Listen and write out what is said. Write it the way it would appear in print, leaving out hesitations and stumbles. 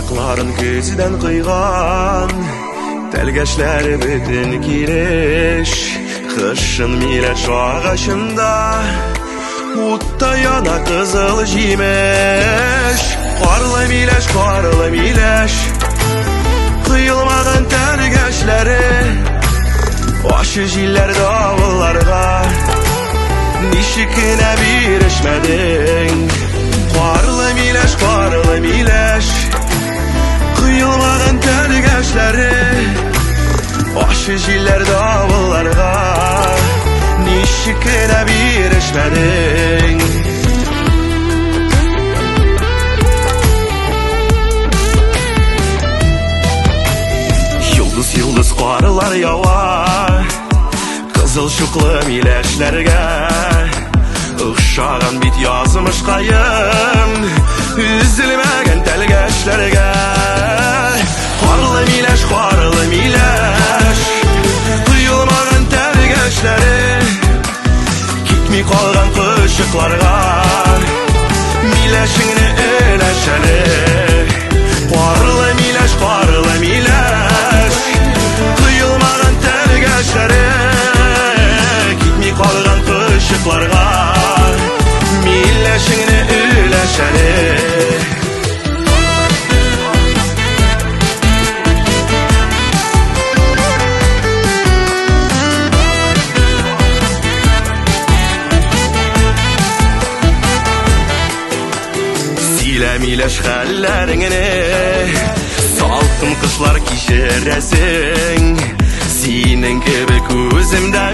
Аякларын көзден кыйган, тәлгәшләре бөтен киреш. Кышын миләш агачында утта яна кызыл җимеш. Карлы миләш, кыйылмаган тәлгәшләре. Ашы җилләр давылларга ничек кенә бирешмәдең. Карлы миләш, кыйылмаган тәлгәшләре. Ашы җилләр давылларга ничек кенә бирешмәдең. Йолдыз карлар ява кызыл чуклы миләшләргә. Охшаган бит язмышкаем үзелмәгән тәлгәшләргә. Карлы миләш, кыйылмаган тәлгәшләре. Китми калган кышыкларга миләшеңне өләшәле. Карлы миләш, кыйылмаган тәлгәшләре. Китми калган кышыкларга миләшеңне өләшәле. Сөйлә миләш хәлләреңне, салкын кышлар кичерәсең. Синең кебек күземдә